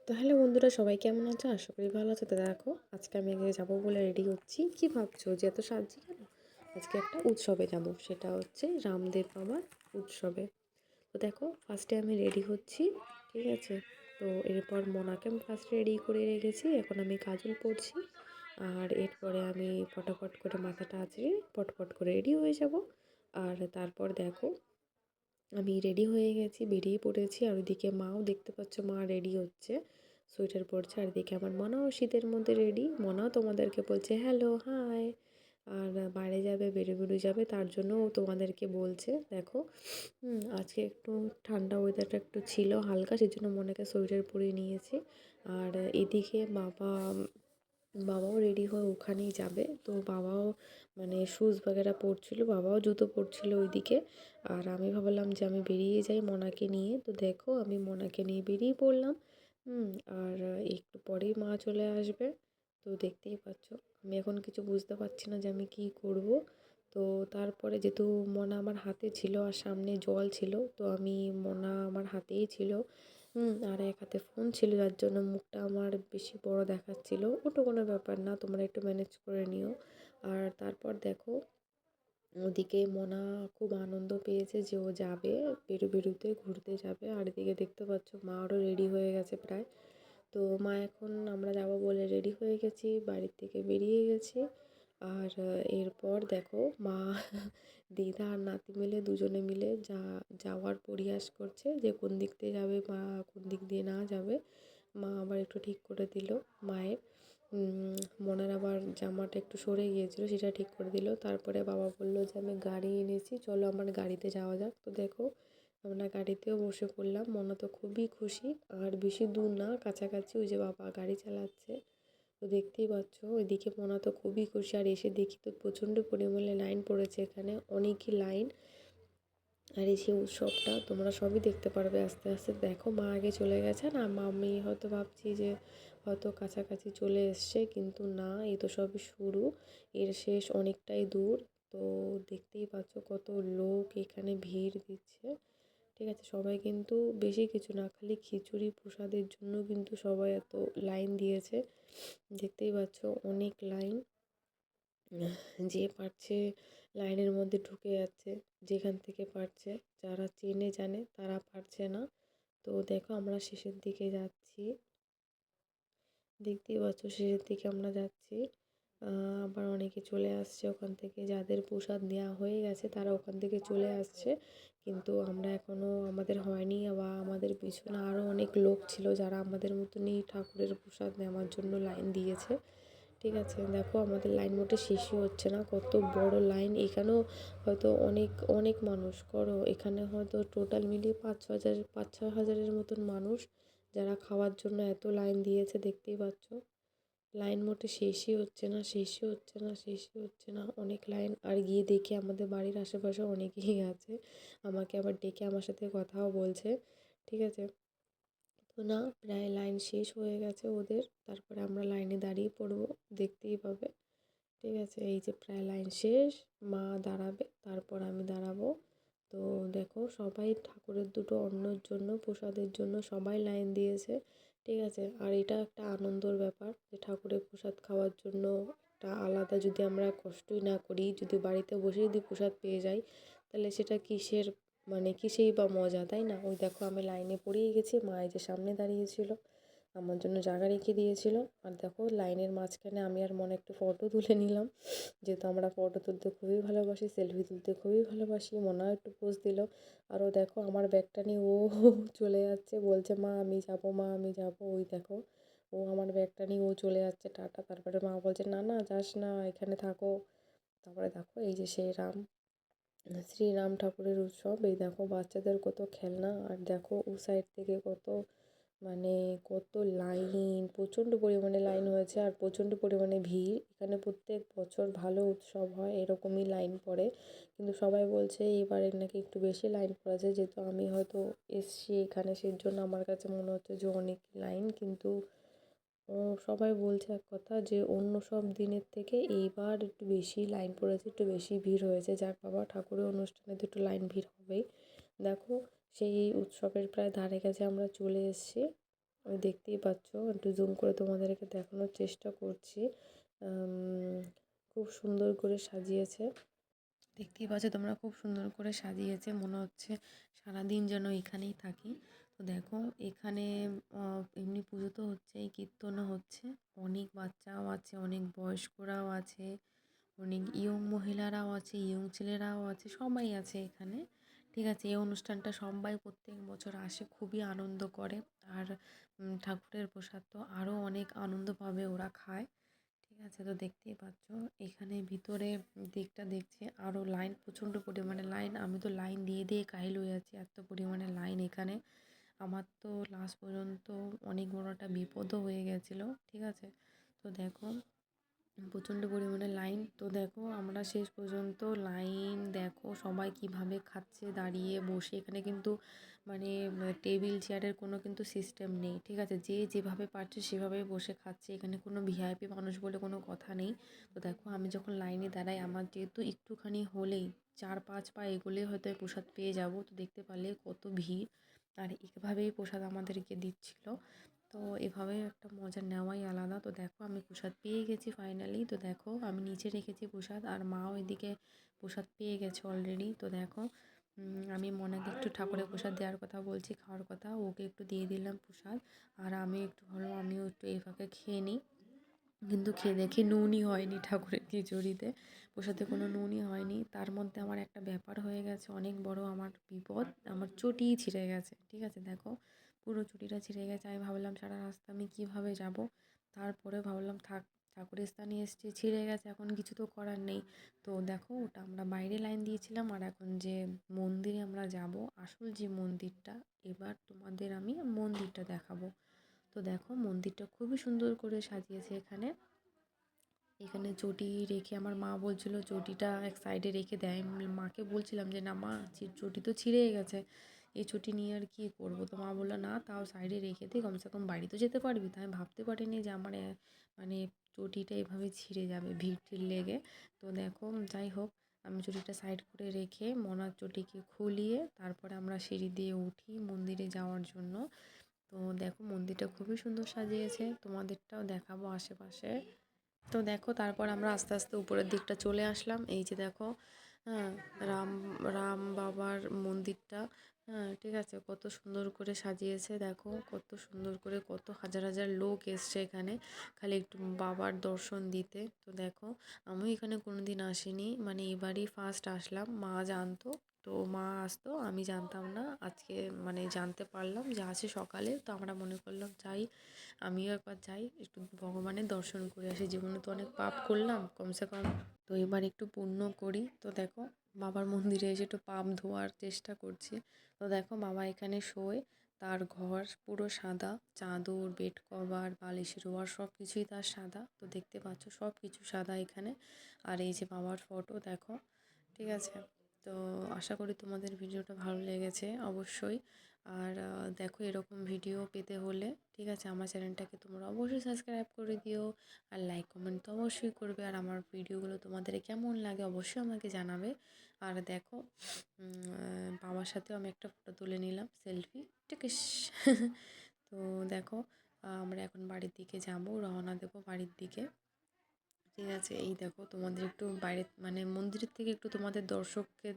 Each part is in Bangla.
তো হ্যালো বন্ধুরা, সবাই কেমন আছো? আশা করি ভালো আছো। তো দেখো, আজকে আমি যাবো বলে রেডি হচ্ছি। কি ভাবছো যে এত সাজছি কেন? আজকে একটা উৎসবে যাব, সেটা হচ্ছে রামদেব বাবার উৎসবে। তো দেখো, ফার্স্টে আমি রেডি হচ্ছি, ঠিক আছে? তো এরপর মোনাকে আমি ফার্স্ট রেডি করে রেখেছি, এখন আমি কাজল পরছি। আর এরপরে আমি ফটাফট করে মাথাটা আঁচড়ে পটপট করে রেডি হয়ে যাব। আর তারপর দেখো, আমি রেডি হয়ে গেছি, বেরিয়ে পড়েছি। আর ওইদিকে মাও দেখতে পাচ্ছ, মা রেডি হচ্ছে, সোয়েটার পরছে। আর এদিকে আমার মনাও শীতের মধ্যে রেডি, মনাও তোমাদেরকে বলছে হ্যালো হাই। আর বাইরে যাবে, বেরোবেরো যাবে, তার জন্য ও তোমাদেরকে বলছে। দেখো, আজকে একটু ঠান্ডা ওয়েদারটা একটু ছিল হালকা, সেই জন্য মনেকে সোয়েটার পরিয়ে নিয়েছি। আর এদিকে বাবাও রেডি হয়ে ওখানেই যাবে। তো বাবাও মানে শ্যুজ বাগেরা পরছিল, বাবাও জুতো পরছিল ওইদিকে। আর আমি ভাবলাম যে আমি বেরিয়ে যাই মনাকে নিয়ে। তো দেখো, আমি মনাকে নিয়ে বেরিয়ে পড়লাম। আর একটু পরেই মা চলে আসবে। তো দেখতেই পাচ্ছ, আমি এখন কিছু বুঝতে পারছি না যে আমি কি করব। তো তারপরে যেহেতু মনা আমার হাতে ছিল আর সামনে জল ছিল, তো আমি মনা আমার হাতেই ছিল। আর এক হাতে ফোন ছিল, যার জন্য মুখটা আমার বেশি বড় দেখাচ্ছিল। ওটা কোনো ব্যাপার না, তোমরা একটু ম্যানেজ করে নিও। আর তারপর দেখো, ওদিকে মোনা খুব আনন্দ পেয়েছে যে ও যাবে, বেরোতে ঘুরতে যাবে। আর এদিকে দেখতে পাচ্ছ মাও রেডি হয়ে গেছে প্রায়। তো মা এখন আমরা যাব বলে রেডি হয়ে গেছি, বাড়ির থেকে বেরিয়ে গেছি। আর এরপর দেখো, মা দিদা আর নাতি মিলে দুজনে মিলে যাওয়ার পরিহাস করছে যে কোন দিক দিয়ে যাবে বা কোন দিক দিয়ে না যাবে। মা আবার একটু ঠিক করে দিল মায়ের। মনের আবার জামাটা একটু সরে গিয়েছিলো, সেটা ঠিক করে দিল। তারপরে বাবা বলল যে আমি গাড়ি এনেছি, চলো আমার গাড়িতে যাওয়া যাক। তো দেখো, আমরা গাড়িতেও বসে পড়লাম। মনা তো খুবই খুশি। আর বেশি দূর না, কাছাকাছি, ওই যে বাবা গাড়ি চালাচ্ছে। তো দেখতেই পাচ্ছ, ওইদিকে মনা তো খুবই খুশি। আর এসে দেখি তো প্রচণ্ড পরিমাণে লাইন পড়েছে, এখানে অনেকই লাইন। আর এই যে উৎসবটা তোমরা সবই দেখতে পারবে আস্তে আস্তে। দেখো, মা আগে চলে গেছে না, আমি হয়তো ভাবছি যে হয়তো কাছাকাছি চলে এসছে, কিন্তু না, এই তো সবই শুরু, এর শেষ অনেকটাই দূর। তো দেখতেই পাচ্ছ কত লোক এখানে ভিড় দিচ্ছে, ঠিক আছে? সবাই কিন্তু বেশি কিছু না, খালি খিচুড়ি প্রসাদের জন্য কিন্তু সবাই এত লাইন দিয়েছে। দেখতেই পাচ্ছ অনেক লাইন, যে পারছে লাইনের মধ্যে ঢুকে যাচ্ছে, যেখান থেকে পারছে। যারা চেনে জানে তারা পারছে না। তো দেখো, আমরা শেষের দিকে যাচ্ছি, দেখতেই পাচ্ছ শেষের দিকে আমরা যাচ্ছি। আবার অনেকে চলে আসছে ওখান থেকে, যাদের প্রসাদ নেওয়া হয়ে গেছে তারা ওখান থেকে চলে আসছে। কিন্তু আমরা এখনও, আমাদের হয়নি, বা আমাদের পিছনে আরও অনেক লোক ছিল যারা আমাদের মতনই ঠাকুরের প্রসাদ নেওয়ার জন্য লাইন দিয়েছে, ঠিক আছে? দেখো, আমাদের লাইন মোটে শেষই হচ্ছে না, কত বড় লাইন। এখানেও হয়তো অনেক অনেক মানুষ করো, এখানে হয়তো টোটাল মিলিয়ে 5-6 হাজারের মতন মানুষ, যারা খাওয়ার জন্য এত লাইন দিয়েছে। দেখতেই পাচ্ছ, লাইন মোটে শেষই হচ্ছে না, শেষই হচ্ছে না, শেষই হচ্ছে না, অনেক লাইন। আর গিয়ে দেখি আমাদের বাড়ির আশেপাশে অনেকেই আছে, আমাকে আবার ডেকে আমার সাথে কথাও বলছে, ঠিক আছে? তো না, প্রায় লাইন শেষ হয়ে গেছে ওদের, তারপরে আমরা লাইনে দাঁড়িয়ে পড়বো, দেখতেই পাবে, ঠিক আছে? এই যে প্রায় লাইন শেষ, মা দাঁড়াবে, তারপর আমি দাঁড়াবো। তো দেখো, সবাই ঠাকুরের দুটো অন্নর জন্য, প্রসাদের জন্য সবাই লাইন দিয়েছে, ঠিক আছে? আর এটা একটা আনন্দর ব্যাপার যে ঠাকুরের প্রসাদ খাওয়ার জন্য একটা আলাদা, যদি আমরা কষ্টই না করি, যদি বাড়িতে বসে যদি প্রসাদ পেয়ে যাই, তাহলে সেটা কিসের, মানে কিসেই বা মজা, তাই না? ওই দেখো, আমি লাইনে পড়েই গেছি, মা এই যে সামনে দাঁড়িয়েছিল, আমার জন্য জায়গা রেখে দিয়েছিল। আর দেখো, লাইনের মাঝখানে আমি আর মনে একটু ফটো তুলে নিলাম, যেহেতু আমরা ফটো তুলতে খুবই ভালোবাসি, সেলফি তুলতে খুবই ভালোবাসি। মনেও একটু পোজ দিল। আরও দেখো, আমার ব্যাগটা নিয়ে ও চলে যাচ্ছে, বলছে মা আমি যাবো, মা আমি যাবো। ওই দেখো, ও আমার ব্যাগটা নিয়ে ও চলে যাচ্ছে টাটা। তারপরে মা বলছে না না, যাস না, এখানে থাকো। তারপরে দেখো, এই যে সেই শ্রীরাম ঠাকুরের উৎসব, এই দেখো বাচ্চাদের কত খেলনা। আর দেখো ও সাইড থেকে কত, মানে কত লাইন, প্রচণ্ড পরিমাণে লাইন হয়েছে আর প্রচণ্ড পরিমাণে ভিড়। এখানে প্রত্যেক বছর ভালো উৎসব হয়, এরকমই লাইন পড়ে। কিন্তু সবাই বলছে এবারে নাকি একটু বেশি লাইন পড়েছে, যেহেতু আমি হয়তো এসছি এখানে, সেই জন্য আমার কাছে মনে হচ্ছে যে অনেক লাইন। কিন্তু সবাই বলছে এক কথা, যে অন্য সব দিনের থেকে এইবার একটু বেশি লাইন পড়েছে, একটু বেশি ভিড় হয়েছে। যাক বাবা, ঠাকুরের অনুষ্ঠানে তো একটু লাইন ভিড় হবেই। দেখো, সেই উৎসবের প্রায় ধারে কাছে আমরা চলে এসেছি। ওই দেখতেই পাচ্ছ, একটু জুম করে তোমাদেরকে দেখানোর চেষ্টা করছি। আম, খুব সুন্দর করে সাজিয়েছে, দেখতেই পাচ্ছ তোমরা, খুব সুন্দর করে সাজিয়েছে, মনে হচ্ছে সারাদিন যেন এখানেই থাকি। তো দেখো এখানে এমনি পুজো তো হচ্ছেই, কীর্তনও হচ্ছে, অনেক বাচ্চাও আছে, অনেক বয়স্করাও আছে, অনেক ইয়ং মহিলারাও আছে, ইয়ং ছেলেরাও আছে, সবাই আছে এখানে। ঠিক আছে, এই অনুষ্ঠানটা সবাই প্রত্যেক বছর আসে, খুবই আনন্দ করে। আর ঠাকুরের প্রসাদ তো আরও অনেক আনন্দ পাবে ওরা খায়। ঠিক আছে, তো দেখতেই পাচ্ছ এখানে ভিতরে দিকটা দেখছি আরও লাইন, প্রচণ্ড পরিমাণে লাইন। আমি তো লাইন দিয়ে দিয়ে কাহিল হয়ে যাচ্ছি, এত পরিমাণে লাইন এখানে। আমার তো লাস্ট পর্যন্ত অনেক বড় একটা বিপদও হয়ে গেছিলো। ঠিক আছে, তো দেখো প্রচণ্ড পরিমাণে লাইন। তো দেখো আমরা শেষ পর্যন্ত লাইন, দেখো সবাই কিভাবে খাচ্ছে দাঁড়িয়ে বসে। এখানে কিন্তু মানে টেবিল চেয়ারের কোনো কিন্তু সিস্টেম নেই। ঠিক আছে, যে যেভাবে পারছে সেভাবেই বসে খাচ্ছে, এখানে কোনো ভিআইপি মানুষ বলে কোনো কথা নেই। তো দেখো আমি যখন লাইনে দাঁড়াই, আমার যেহেতু একটুখানি হলেই 4-5 পা এগোলেই হয়তো প্রসাদ পেয়ে যাব। তো দেখতে পারলে কত ভিড়, আর এভাবেই প্রসাদ আমাদেরকে দিচ্ছিল। তো এভাবে একটা মজা নেওয়াই আলাদা। তো দেখো আমি প্রসাদ পেয়ে গেছি ফাইনালি। তো দেখো আমি নিচে রেখেছি প্রসাদ, আর মাও এদিকে প্রসাদ পেয়ে গেছে অলরেডি। তো দেখো আমি মনাকে একটু ঠাকুরের প্রসাদ দেওয়ার কথা বলছি, খাওয়ার কথা, ওকে একটু দিয়ে দিলাম প্রসাদ। আর আমি একটু ভাবলাম আমিও একটু এই ফাঁকে খেয়ে নিই, কিন্তু খেয়ে দেখি নুনই হয়নি ঠাকুরের খিচুড়িতে, প্রসাদে কোনো নুনই হয়নি। তার মধ্যে আমার একটা ব্যাপার হয়ে গেছে, অনেক বড় আমার বিপদ, আমার চটিই ছিঁড়ে গেছে। ঠিক আছে, দেখো পুরো চটিটা ছিঁড়ে গেছে। আমি ভাবলাম সারা রাস্তা আমি কীভাবে যাব, তারপরে ভাবলাম থাক, ঠাকুরের স্থানে এসেছি, ছিঁড়ে গেছে, এখন কিছু তো করার নেই। তো দেখো ওটা আমরা বাইরে লাইন দিয়েছিলাম, আর এখন যে মন্দিরে আমরা যাব, আসল যে মন্দিরটা, এবার তোমাদের আমি মন্দিরটা দেখাবো। তো দেখো মন্দিরটা খুবই সুন্দর করে সাজিয়েছে এখানে। এখানে চটি রেখে, আমার মা বলছিল চটিটা এক সাইডে রেখে দেয়। আমি মাকে বলছিলাম যে না মা, চটি তো ছিঁড়েই গেছে, এই চটি নিয়ে আর কী করবো। তো মা বললো না, তাও সাইডে রেখে দিই, কমসে কম বাড়ি তো যেতে পারবি। তাই আমি ভাবতে পারিনি যে আমার মানে চটিটা এভাবে ছিঁড়ে যাবে ভিড় টিড় লেগে। তো দেখো যাই হোক, আমি চটিটা সাইড করে রেখে মনার চটিকে খুলিয়ে তারপরে আমরা সিঁড়ি দিয়ে উঠি মন্দিরে যাওয়ার জন্য। তো দেখো মন্দিরটা খুবই সুন্দর সাজিয়েছে, তোমাদেরটাও দেখাবো আশেপাশে। তো দেখো তারপর আমরা আস্তে আস্তে উপরের দিকটা চলে আসলাম। এই যে দেখো, হ্যাঁ, রাম রাম বাবার মন্দিরটা। হ্যাঁ, ঠিক আছে, কত সুন্দর করে সাজিয়েছে, দেখো কত সুন্দর করে, কত হাজার হাজার লোক এসছে এখানে খালি একটু বাবার দর্শন দিতে। তো দেখো আমিও এখানে কোনোদিন আসিনি, মানে এবারই ফার্স্ট আসলাম। মা জানতো, তো মা আসতো, আমি জানতাম না, আজকে মানে জানতে পারলাম যে আছে সকালে। তো আমরা মনে করলাম যাই, আমিও একবার যাই, একটু ভগবানের দর্শন করে আসি, জীবনে তো অনেক পাপ করলাম কমসে কম, তো এবার একটু পুণ্য করি। তো দেখো বাবার মন্দিরে এসে একটু পাপ ধোয়ার চেষ্টা করছি। তো দেখো বাবা এখানে শোয়, তার ঘর পুরো সাদা, চাদর, বেড কভার, বালিশের ওয়ার সব কিছুই তার সাদা। তো দেখতে পাচ্ছ সব কিছু সাদা এখানে। আর এই যে বাবার ফটো দেখো। ঠিক আছে, তো আশা করি তোমাদের ভিডিওটা ভালো লেগেছে অবশ্যই। আর দেখো এরকম ভিডিও পেতে হলে, ঠিক আছে, আমার চ্যানেলটাকে তোমরা অবশ্যই সাবস্ক্রাইব করে দিও, আর লাইক কমেন্ট তো অবশ্যই করবে। আর আমার ভিডিওগুলো তোমাদের কেমন লাগে অবশ্যই আমাকে জানাবে। আর দেখো বাবার সাথেও আমি একটা ফটো তুলে নিলাম, সেলফি, ঠিক আছে। তো দেখো আমরা এখন বাড়ির দিকে যাবো, রওনা দেবো বাড়ির দিকে। ঠিক আছে, এই দেখো তোমাদের একটু বাইরে মানে মন্দিরের থেকে একটু তোমাদের দর্শককে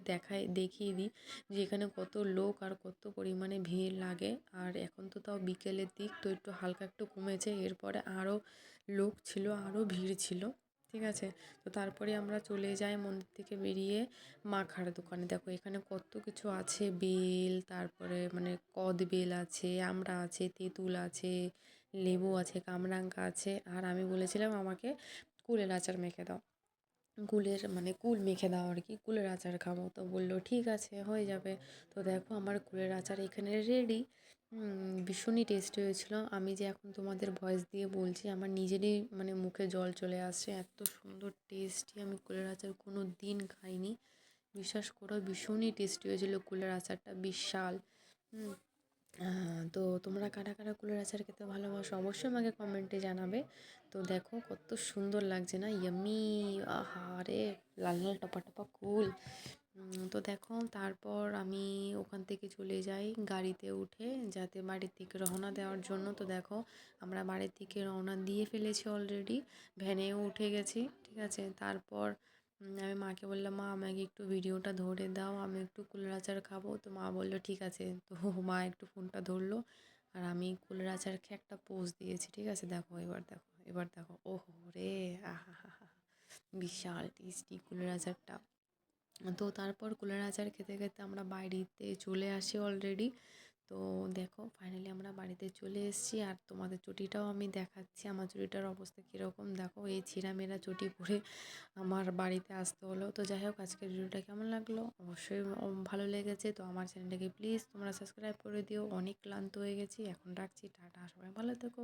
দেখিয়ে দিই যে এখানে কত লোক আর কত পরিমাণে ভিড় লাগে। আর এখন তো তাও বিকেলের দিক, তো একটু হালকা একটু কমেছে, এরপরে আরও লোক ছিল, আরও ভিড় ছিল। ঠিক আছে, তো তারপরে আমরা চলে যাই মন্দির থেকে বেরিয়ে মাখার দোকানে। দেখো এখানে কত কিছু আছে, বেল, তারপরে মানে কদ বেল আছে, আমড়া আছে, তেঁতুল আছে, লেবু আছে, কামরাঙ্গা আছে। আর আমি বলেছিলাম আমাকে কুলের আচার মেখে দাও, কুলের মানে কুল মেখে দাও আর কি, কুলের আচার খাবো। তো বললো ঠিক আছে হয়ে যাবে। তো দেখো আমার কুলের আচার এখানে রেডি। ভীষণই টেস্টি হয়েছিল। আমি যে এখন তোমাদের ভয়েস দিয়ে বলছি, আমার নিজেরই মানে মুখে জল চলে আসছে, এত সুন্দর টেস্টি। আমি কুলের আচার কোনো দিন খাইনি, বিশ্বাস করো, ভীষণই টেস্টি হয়েছিল কুলের আচারটা, বিশাল। তো তোমরা কারা কারা কুলের আচার খেতে ভালোবাসো অবশ্যই আমাকে কমেন্টে জানাবে। তো দেখো কত সুন্দর লাগছে না, ইয়াম্মি, আহা রে, লাল লাল টপা টপা কুল, তো দেখো তারপর আমি ওখান থেকে চলে যাই গাড়িতে উঠে, যাতে বাড়ির দিকে রওনা দেওয়ার জন্য। তো দেখো আমরা বাড়ির দিকে রওনা দিয়ে ফেলেছি অলরেডি, ভ্যানেও উঠে গেছি, ঠিক আছে। তারপর আমি মাকে বললাম, মা আমাকে একটু ভিডিওটা ধরে দাও, আমি একটু কুলের আচার খাবো। তো মা বললো ঠিক আছে। তো মা একটু ফোনটা ধরলো আর আমি কুলের আচার খেয়ে একটা পোজ দিয়েছি, ঠিক আছে। দেখো এবার দেখো, এবার দেখো, ওহো রে, আহা হা হা, বিশাল টেস্টি কুলের আচারটা। তো তারপর কুলের আচার খেতে খেতে আমরা বাড়িতে চলে আসি অলরেডি। তো দেখো ফাইনালি আমরা বাড়িতে চলে এসেছি, আর তোমাদের চটিটাও আমি দেখাচ্ছি আমার চটিটার অবস্থা কীরকম। দেখো এই ছিঁড়ামেরা চটি পরে আমার বাড়িতে আসতে হলো। তো যাই হোক, আজকের ভিডিওটা কেমন লাগলো অবশ্যই ভালো লেগেছে তো আমার চ্যানেলটাকে প্লিজ তোমরা সাবস্ক্রাইব করে দিও। অনেক ক্লান্ত হয়ে গেছি, এখন রাখছি, টাটা, সবাই ভালো থেকো।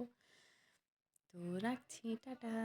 তো রাখছি, টাটা।